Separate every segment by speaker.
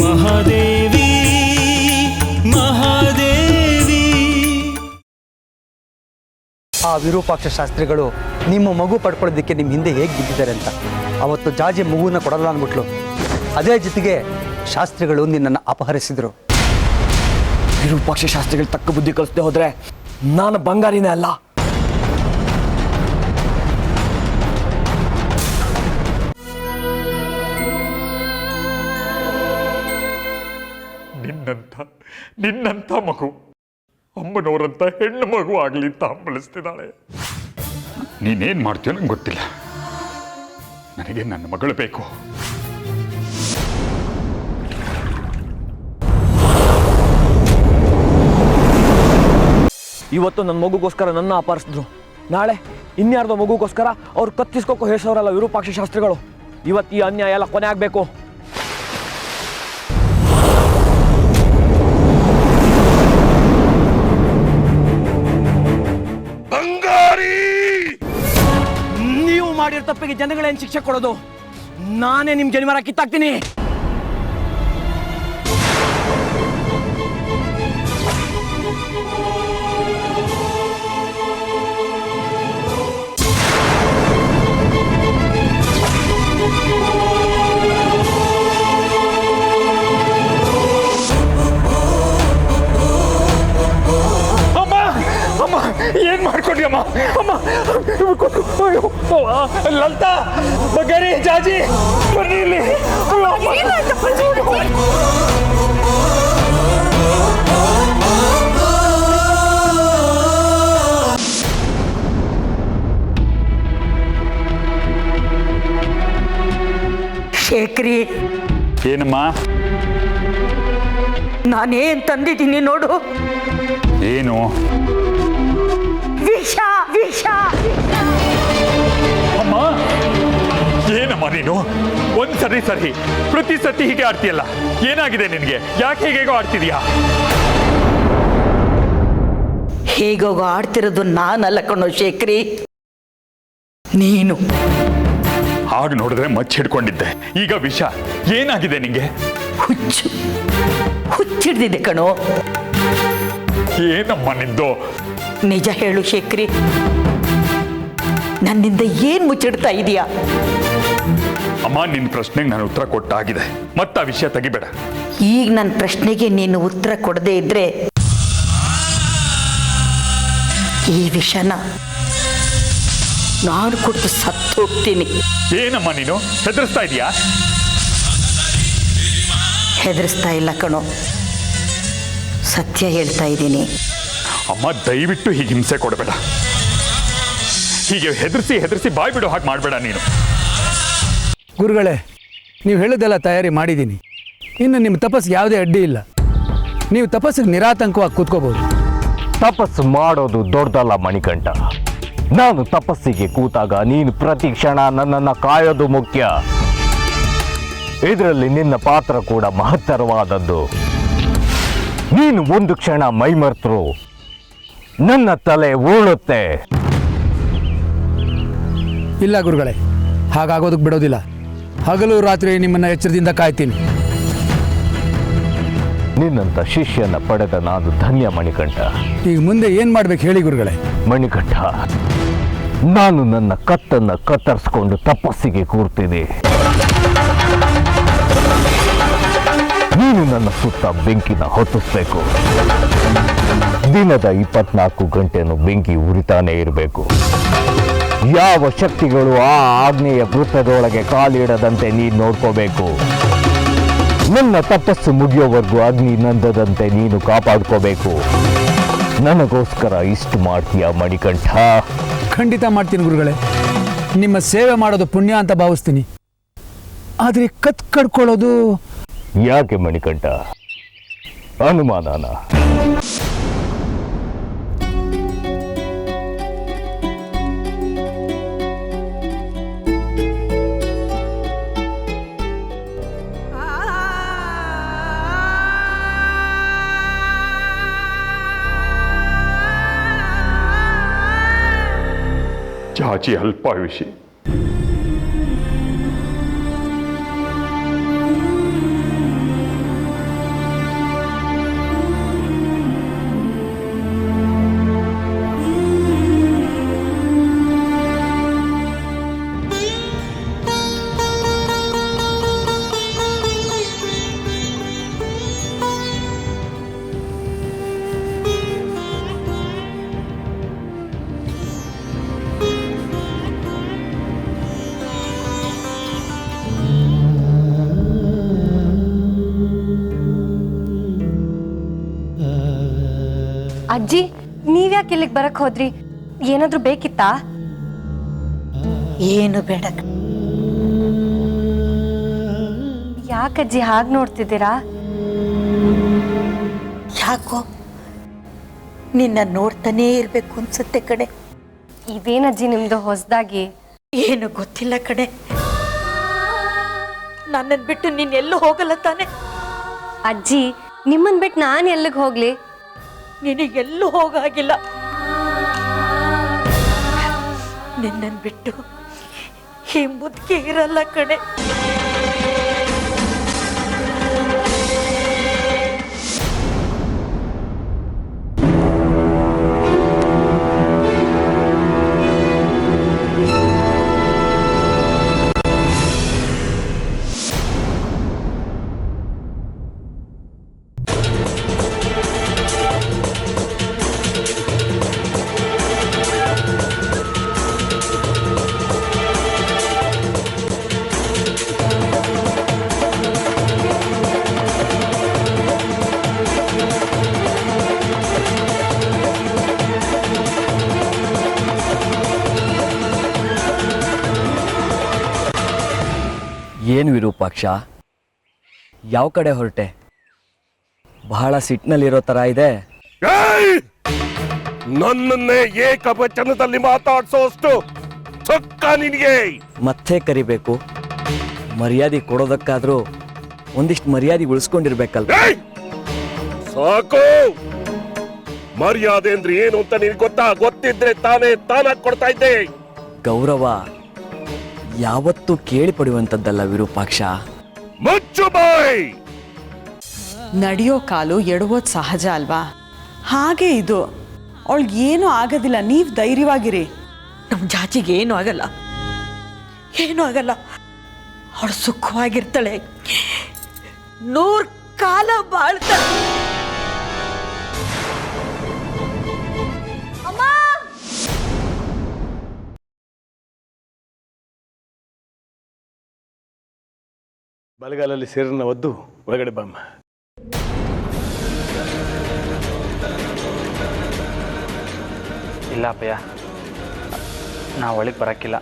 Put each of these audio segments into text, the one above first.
Speaker 1: ಮಹಾದೇವಿ ಮಹಾದೇವಿ.
Speaker 2: ಆ ವಿರೂಪಾಕ್ಷ ಶಾಸ್ತ್ರಿಗಳು ನಿಮ್ಮ ಮಗು ಪಡ್ಕೊಳ್ಳೋದಕ್ಕೆ ನಿಮ್ಮ ಹಿಂದೆ ಹೇಗೆ ಬಿದ್ದಿದ್ದಾರೆ ಅಂತ ಅವತ್ತು ಜಾಜಿ ಮಗುವನ್ನ ಕೊಡಲ್ಲ ಅಂದ್ಬಿಟ್ಲು. ಅದೇ ಜೊತೆಗೆ ಶಾಸ್ತ್ರಿಗಳು ನಿನ್ನನ್ನು ಅಪಹರಿಸಿದ್ರು.
Speaker 3: ವಿರೂಪಾಕ್ಷ ಶಾಸ್ತ್ರಿಗಳು ತಕ್ಕ ಬುದ್ಧಿ ಕಲಿಸದೆ ಹೋದ್ರೆ ನಾನು ಬಂಗಾರಿನೇ ಅಲ್ಲ.
Speaker 4: ನಿನ್ನಂಥ ಮಗು ಅಮ್ಮನವರಂತ ಹೆಣ್ಣು ಮಗು ಆಗಲಿ ಅಂತ ಹಂಬಲಿಸ್ತಿದ್ದಾಳೆ. ನೀನೇನ್ ಮಾಡ್ತೀಯೋ ನಂಗೆ ಗೊತ್ತಿಲ್ಲ. ನನಗೆ ನನ್ನ ಮಗಳು ಬೇಕು.
Speaker 3: ಇವತ್ತು ನನ್ನ ಮಗುಗೋಸ್ಕರ ನನ್ನ ಅಪಹರಿಸಿದ್ರು. ನಾಳೆ ಇನ್ಯಾರ್ದೋ ಮಗುಗೋಸ್ಕರ ಅವ್ರು ಕತ್ತಿಸ್ಕೋಕೋ ಹೇಸೋರಲ್ಲ ವಿರೂಪಾಕ್ಷ ಶಾಸ್ತ್ರಿಗಳು. ಇವತ್ತು ಈ ಅನ್ಯಾಯ ಎಲ್ಲ ಕೊನೆ ಆಗಬೇಕು. ನೀವು ಮಾಡಿರೋ ತಪ್ಪಿಗೆ ಜನಗಳೇನು ಶಿಕ್ಷೆ ಕೊಡೋದು? ನಾನೇ ನಿಮ್ ಜನಿಮರ ಕಿತ್ತಾಕ್ತೀನಿ.
Speaker 4: ಏನ್ ಮಾಡ್ಕೊಂಡಿ ಅಮ್ಮ? ಅಮ್ಮ ಲಲಿತಾ, ಬಗೇರಿ, ಜಾಜಿ ಬನ್ನಿ ಇಲ್ಲಿ.
Speaker 5: ಶೇಖರಿ,
Speaker 4: ಏನಮ್ಮ?
Speaker 5: ನಾನೇನ್ ತಂದಿದ್ದೀನಿ ನೋಡು.
Speaker 4: ಏನು?
Speaker 5: ವಿಷ ವಿಷ.
Speaker 4: ಅಮ್ಮ, ಏನಮ್ಮ ನೀನು? ಒಂದ್ಸರಿ ಸರಿ ಪ್ರತಿ ಸತಿ ಹೀಗೆ ಆಡ್ತೀಯಲ್ಲ, ಏನಾಗಿದೆ ನಿನ್ಗೆ? ಯಾಕೆ ಹೇಗೇಗೋ ಆಡ್ತಿದ್ಯಾ?
Speaker 5: ಹೇಗೋಗೋ ಆಡ್ತಿರೋದು ನಾನಲ್ಲ ಕಣೋ ಶೇಖರಿ, ನೀನು.
Speaker 4: ಹಾಗೆ ನೋಡಿದ್ರೆ ಮಚ್ಚ ಹಿಡ್ಕೊಂಡಿದ್ದೆ, ಈಗ ವಿಷ. ಏನಾಗಿದೆ ನಿಂಗೆ?
Speaker 5: ಹುಚ್ಚಿಡ್ದಿದೆ ಕಣೋ.
Speaker 4: ಏನಮ್ಮ ನಿಂದು?
Speaker 5: ನಿಜ ಹೇಳು ಶೇಖರಿ, ನನ್ನಿಂದ ಏನ್ ಮುಚ್ಚಿಡ್ತಾ ಇದೀಯಾ?
Speaker 4: ಅಮ್ಮ, ನಿನ್ನ ಪ್ರಶ್ನೆಗೆ ನಾನು ಉತ್ತರ ಕೊಟ್ಟಾಗಿದೆ, ಮತ್ತ ಆ ವಿಷಯ ತೆಗಿಬೇಡ.
Speaker 5: ಈಗ ನನ್ನ ಪ್ರಶ್ನೆಗೆ ನೀನು ಉತ್ತರ ಕೊಡದೇ ಇದ್ರೆ ಈ ವಿಷನ ನಾನು ಕೊಟ್ಟು ಸತ್ತು ಹೋಗ್ತೀನಿ.
Speaker 4: ಏನಮ್ಮ ನೀನು ಹೆದರ್ಸ್ತಾ ಇದೀಯಾ?
Speaker 5: ಹೆದರ್ಸ್ತಾ ಇಲ್ಲ ಕಣೋ, ಸತ್ಯ ಹೇಳ್ತಾ ಇದ್ದೀನಿ.
Speaker 4: ಅಮ್ಮ, ದಯವಿಟ್ಟು ಹೀಗೆ ಹಿಂಸೆ ಕೊಡಬೇಡ. ಹೀಗೆ ಹೆದರ್ಸಿ ಬಾಯ್ ಬಿಡೋ ಹಾಗೆ ಮಾಡಬೇಡ ನೀನು.
Speaker 6: ಗುರುಗಳೇ, ನೀವು ಹೇಳೋದೆಲ್ಲ ತಯಾರಿ ಮಾಡಿದ್ದೀನಿ. ಇನ್ನು ನಿಮ್ಮ ತಪಸ್ಸಿಗೆ ಯಾವುದೇ ಅಡ್ಡಿ ಇಲ್ಲ. ನೀವು ತಪಸ್ಸಿಗೆ ನಿರಾತಂಕವಾಗಿ ಕೂತ್ಕೋಬೋದು.
Speaker 7: ತಪಸ್ಸು ಮಾಡೋದು ದೊಡ್ಡದಲ್ಲ ಮಣಿಕಂಠ. ನಾನು ತಪಸ್ಸಿಗೆ ಕೂತಾಗ ನೀನು ಪ್ರತಿ ಕ್ಷಣ ನನ್ನನ್ನು ಕಾಯೋದು ಮುಖ್ಯ. ಇದರಲ್ಲಿ ನಿನ್ನ ಪಾತ್ರ ಕೂಡ ಮಹತ್ತರವಾದದ್ದು. ನೀನು ಒಂದು ಕ್ಷಣ ಮೈಮರ್ತರು ನನ್ನ ತಲೆ ಉರುಳುತ್ತೆ.
Speaker 6: ಇಲ್ಲ ಗುರುಗಳೇ, ಹಾಗಾಗೋದಕ್ಕೆ ಬಿಡೋದಿಲ್ಲ. ಹಗಲು ರಾತ್ರಿ ನಿಮ್ಮನ್ನು ಎಚ್ಚರದಿಂದ ಕಾಯ್ತೀನಿ.
Speaker 7: ನಿನ್ನಂಥ ಶಿಷ್ಯನ ಪಡೆದ ನಾನು ಧನ್ಯ ಮಣಿಕಂಠ.
Speaker 6: ಈಗ ಮುಂದೆ ಏನು ಮಾಡ್ಬೇಕು ಹೇಳಿ ಗುರುಗಳೇ?
Speaker 7: ಮಣಿಕಂಠ, ನಾನು ನನ್ನ ಕತ್ತನ್ನು ಕತ್ತರಿಸ್ಕೊಂಡು ತಪಸ್ಸಿಗೆ ಕೂರ್ತೀನಿ. ನೀನು ನನ್ನ ಸುತ್ತ ಬೆಂಕಿನ ಹೊತ್ತಿಸ್ಬೇಕು. ದಿನದ 24 ಗಂಟೆನೂ ಬೆಂಕಿ ಉರಿತಾನೇ ಇರಬೇಕು. ಯಾವ ಶಕ್ತಿಗಳು ಆ ಆಗ್ನೇಯ ವೃತ್ತದೊಳಗೆ ಕಾಲಿಡದಂತೆ ನೀನು ನೋಡ್ಕೋಬೇಕು. ನನ್ನ ತಪಸ್ಸು ಮುಗಿಯೋವರೆಗೂ ಅಗ್ನಿ ನಂದದಂತೆ ನೀನು ಕಾಪಾಡ್ಕೋಬೇಕು. ನನಗೋಸ್ಕರ ಇಷ್ಟು ಮಾಡ್ತೀಯಾ ಮಣಿಕಂಠ?
Speaker 6: ಖಂಡಿತ ಮಾಡ್ತೀನಿ ಗುರುಗಳೇ. ನಿಮ್ಮ ಸೇವೆ ಮಾಡೋದು ಪುಣ್ಯ ಅಂತ ಭಾವಿಸ್ತೀನಿ. ಆದರೆ ಕಡ್ಕೊಳ್ಳೋದು
Speaker 7: ಯಾಕೆ ಮಣಿಕಂಠ? ಅನುಮಾನನ?
Speaker 4: ಜಾಜಿ ಅಲ್ಪಾಯುಷಿ.
Speaker 1: ಅಜ್ಜಿ ನೀವ್ಯಾಕೆ ಇಲ್ಲಿಗೆ ಬರಕ್ ಹೋದ್ರಿ? ಏನಾದ್ರೂ ಬೇಕಿತ್ತಾ?
Speaker 5: ಏನು ಬೇಡ.
Speaker 1: ಯಾಕಜ್ಜಿ ಹಾಗೆ ನೋಡ್ತಿದ್ದೀರಾ?
Speaker 5: ಯಾಕೋ ನಿನ್ನ ನೋಡ್ತಾನೇ ಇರ್ಬೇಕು ಅನ್ಸುತ್ತೆ ಕಡೆ.
Speaker 1: ಇದೇನಜ್ಜಿ ನಿಮ್ದು ಹೊಸದಾಗಿ?
Speaker 5: ಏನು ಗೊತ್ತಿಲ್ಲ ಕಡೆ. ನನ್ನನ್ನು ಬಿಟ್ಟು ನೀನ್ ಎಲ್ಲೂ ಹೋಗಲ್ಲ ತಾನೆ?
Speaker 1: ಅಜ್ಜಿ ನಿಮ್ಮನ್ ಬಿಟ್ಟು ನಾನು ಎಲ್ಲಿಗೆ ಹೋಗ್ಲಿ?
Speaker 5: ನಿನಗೆಲ್ಲೂ ಹೋಗಾಗಿಲ್ಲ. ನಿನ್ನನ್ನು ಬಿಟ್ಟು ಈ ಮುದ್ಕೆ ಇರಲ್ಲ ಕಡೆ.
Speaker 3: ಏನು ವಿರೂಪಾಕ್ಷ, ಯಾವ ಕಡೆ ಹೊರಟೆ? ಬಹಳ ಸಿಟ್ನಲ್ಲಿರೋ ಥರ ಇದೆ.
Speaker 7: ನನ್ನನ್ನೇ ಏಕವಚನದಲ್ಲಿ ಮಾತಾಡ್ಸೋಷ್ಟು ಚೊಕ್ಕ ನಿನಗೆ.
Speaker 3: ಮತ್ತೆ ಕರಿಬೇಕು, ಮರ್ಯಾದೆ ಕೊಡೋದಕ್ಕಾದ್ರೂ ಒಂದಿಷ್ಟು ಮರ್ಯಾದೆ ಉಳಿಸ್ಕೊಂಡಿರ್ಬೇಕಲ್ಲ.
Speaker 7: ಸಾಕು. ಮರ್ಯಾದೆ ಅಂದ್ರೆ ಏನು ಅಂತ ನಿನಗೆ ಗೊತ್ತಾ? ಗೊತ್ತಿದ್ರೆ ತಾನಾಗಿ ಕೊಡ್ತಾ ಇದ್ದೆ.
Speaker 3: ಗೌರವ ಯಾವತ್ತೂ ಕೇಳಿ ಪಡೆಯುವಂಥದ್ದಲ್ಲ ವಿರೂಪಾಕ್ಷ.
Speaker 7: ಮುಚ್ಚು ಬಾಯ್.
Speaker 8: ನಡೆಯೋ ಕಾಲು ಎಡುವುದು ಸಹಜ ಅಲ್ವಾ? ಹಾಗೆ ಇದು. ಅವಳಿಗೆ ಏನೂ ಆಗೋದಿಲ್ಲ, ನೀವು ಧೈರ್ಯವಾಗಿರಿ.
Speaker 5: ನಮ್ಮ ಜಾಜಿಗೆ ಏನೂ ಆಗಲ್ಲ, ಏನೂ ಆಗಲ್ಲ. ಅವಳು ಸುಖವಾಗಿರ್ತಾಳೆ, 100 ಕಾಲ ಬಾಳ್ತಾಳೆ.
Speaker 9: ಬಲಗಾಲಲ್ಲಿ ಸೇರನ್ನ ಒದ್ದು ಒಳಗಡೆ ಬಮ್ಮ.
Speaker 10: ಇಲ್ಲ ಅಪ್ಪಯ್ಯ, ನಾವು ಒಳಗೆ ಬರೋಕ್ಕಿಲ್ಲ.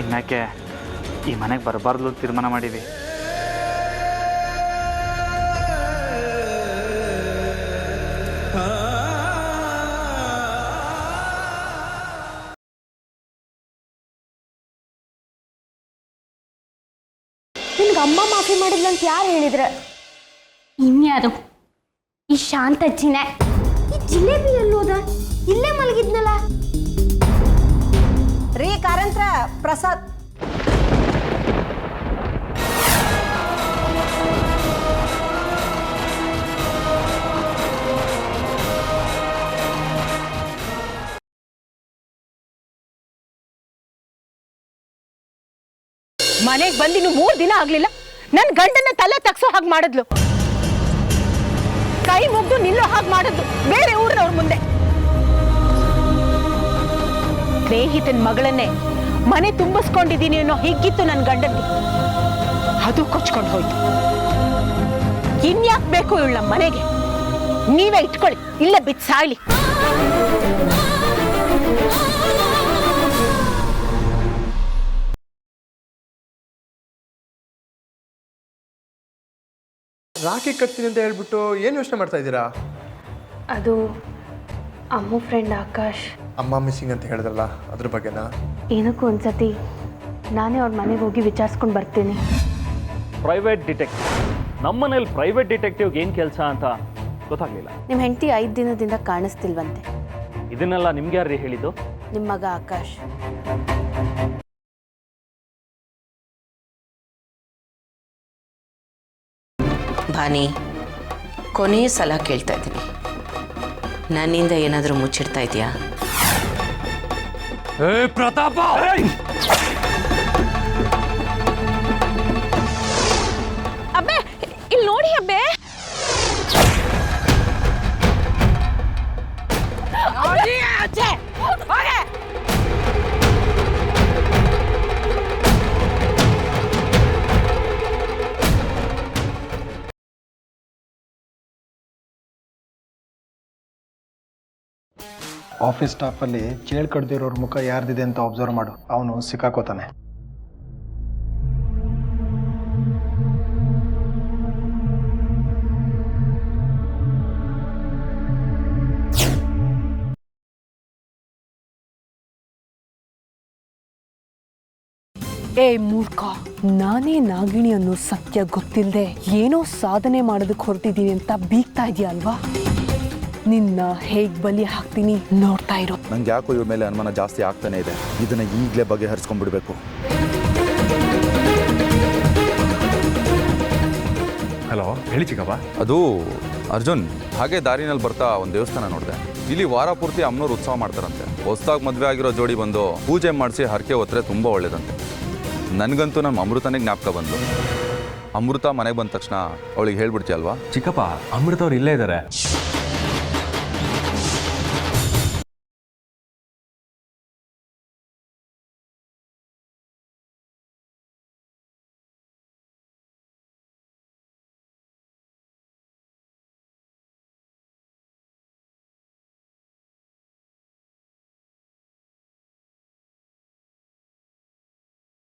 Speaker 10: ಇನ್ಯಾಕೆ ಈ ಮನೆಗೆ ಬರಬಾರ್ದು ತೀರ್ಮಾನ ಮಾಡೀವಿ.
Speaker 1: ನಿನ್ಗೆ ಅಮ್ಮ ಮಾಫಿ ಮಾಡಿದ್ಲಂತ ಯಾರು ಹೇಳಿದ್ರೆ?
Speaker 11: ಇನ್ಯಾರು? ಈ ಶಾಂತಜ್ಜಿನೇ. ಈ ಜಿಲೇಬಿ ಎಲ್ಲೋದ? ಇಲ್ಲೇ ಮಲಗಿದ್ನಲ್ಲ.
Speaker 1: ರೀ ಕಾರಂತ್ರ ಪ್ರಸಾದ್.
Speaker 8: ಮನೆಗೆ ಬಂದಿನ್ನು 3 ದಿನ ಆಗ್ಲಿಲ್ಲ, ನನ್ನ ಗಂಡನ ತಲೆ ತಗ್ಸೋ ಹಾಗೆ ಮಾಡಿದ್ಲು. ಕೈ ಮುಗ್ದು ನಿಲ್ಲೋ ಹಾಗೆ ಮಾಡಿದ್ಲು ಬೇರೆ ಊರಿನವ್ರ ಮುಂದೆ. ಸ್ನೇಹಿತನ ಮಗಳನ್ನೇ ಮನೆ ತುಂಬಿಸ್ಕೊಂಡಿದ್ದೀನಿ ಅನ್ನೋ ಹಿಗ್ಗಿತ್ತು ನನ್ನ ಗಂಡನ್ಗೆ. ಅದು ಕೊಚ್ಕೊಂಡು ಹೋಯ್ತು. ಇನ್ಯಾಕ್ ಬೇಕು ಇವಳು ನಮ್ಮ ಮನೆಗೆ? ನೀವೇ ಇಟ್ಕೊಳ್ಳಿ, ಇಲ್ಲೇ ಬಿದ್ದು ಸಾಯ್ಲಿ.
Speaker 9: ರಾಖಿ ಕಟ್ತೀನಿ ಅಂತ ಹೇಳ್ಬಿಟ್ಟು ಏನು ಯೋಚನೆ ಮಾಡ್ತಾ ಇದ್ದೀರಾ?
Speaker 1: ಅದು ಅಮ್ಮ ಫ್ರೆಂಡ್ ಆಕಾಶ್.
Speaker 9: ಅಮ್ಮ ಮಿಸ್ಸಿಂಗ್ ಅಂತ ಹೇಳಿದ್ರಲ್ಲ, ಅದ್ರ ಬಗ್ಗೆನಾ?
Speaker 1: ಏನಕ್ಕೂ ಒಂದ್ಸತಿ ನಾನೇ ಅವ್ರ ಮನೆಗೆ ಹೋಗಿ ವಿಚಾರಿಸ್ಕೊಂಡು ಬರ್ತೀನಿ.
Speaker 10: ಪ್ರೈವೇಟ್ ಡಿಟೆಕ್ಟಿವ್, ನಮ್ಮನೇಲಿ ಪ್ರೈವೇಟ್ ಡಿಟೆಕ್ಟಿವ್ಗೆ ಏನು ಕೆಲಸ ಅಂತ ಗೊತ್ತಾಗಲಿಲ್ಲ.
Speaker 1: ನಿಮ್ಮ ಹೆಂಡತಿ 5 ದಿನದಿಂದ ಕಾಣಿಸ್ತಿಲ್ವಂತೆ.
Speaker 10: ಇದನ್ನೆಲ್ಲ ನಿಮ್ಗೆ ಯಾರು ಹೇಳಿದ್ದು?
Speaker 1: ನಿಮ್ಮ ಮಗ ಆಕಾಶ್.
Speaker 5: ಭಾನಿ, ಕೊನೆ ಸಲ ಕೇಳ್ತಾ ಇದ್ದೀನಿ, ನನ್ನಿಂದ ಏನಾದರೂ ಮುಚ್ಚಿಡ್ತಾ ಇದೆಯಾ?
Speaker 7: ಪ್ರತಾಪ,
Speaker 8: ಅಬ್ಬೆ ಇಲ್ಲಿ ನೋಡಿ ಅಬ್ಬೆ.
Speaker 9: ಆಫೀಸ್ ಸ್ಟಾಫಲ್ಲಿ ಚೇಳು ಕಡ್ದಿರೋರ ಮುಖ ಯಾರ್ದಿದೆ ಅಂತ ಅಬ್ಸರ್ವ್ ಮಾಡು, ಅವನು ಸಿಕ್ಕಾಕೋತಾನೆ.
Speaker 12: ಏ ಮೂರ್ಖ, ನಾನೇ ನಾಗಿಣಿ ಅನ್ನೋ ಸತ್ಯ ಗೊತ್ತಿಲ್ಲದೆ ಏನೋ ಸಾಧನೆ ಮಾಡೋದಕ್ಕೆ ಹೊರಟಿದ್ದೀನಿ ಅಂತ ಬೀಗ್ತಾ ಇದೆಯಾ ಅಲ್ವಾ? ನಿನ್ನ ಹೇಗೆ ಬಲಿ ಹಾಕ್ತೀನಿ ನೋಡ್ತಾ ಇರೋ.
Speaker 13: ನಂಗೆ ಯಾಕೋ ಇವ್ರ ಮೇಲೆ ಅನುಮಾನ ಜಾಸ್ತಿ ಆಗ್ತಾನೆ ಇದೆ. ಇದನ್ನ ಈಗಲೇ ಬಗೆಹರಿಸ್ಕೊಂಡ್ಬಿಡ್ಬೇಕು.
Speaker 14: ಹಲೋ, ಹೇಳಿ ಚಿಕ್ಕಪ್ಪ.
Speaker 13: ಅದು ಅರ್ಜುನ್, ಹಾಗೆ ದಾರಿನಲ್ಲಿ ಬರ್ತಾ ಒಂದು ದೇವಸ್ಥಾನ ನೋಡಿದೆ. ಇಲ್ಲಿ ವಾರ ಪೂರ್ತಿ ಅಮ್ಮನವ್ರು ಉತ್ಸವ ಮಾಡ್ತಾರಂತೆ. ಹೊಸದಾಗಿ ಮದುವೆ ಆಗಿರೋ ಜೋಡಿ ಬಂದು ಪೂಜೆ ಮಾಡಿಸಿ ಹರಕೆ ಹೊತ್ತರೆ ತುಂಬ ಒಳ್ಳೇದಂತೆ. ನನಗಂತೂ ನಮ್ಮ ಅಮೃತನೇ ಜ್ಞಾಪಕ ಬಂದು. ಅಮೃತ ಮನೆಗೆ ಬಂದ ತಕ್ಷಣ ಅವಳಿಗೆ ಹೇಳ್ಬಿಡ್ತೀಯಲ್ವಾ?
Speaker 14: ಚಿಕ್ಕಪ್ಪ, ಅಮೃತ ಅವ್ರು ಇಲ್ಲೇ ಇದ್ದಾರೆ.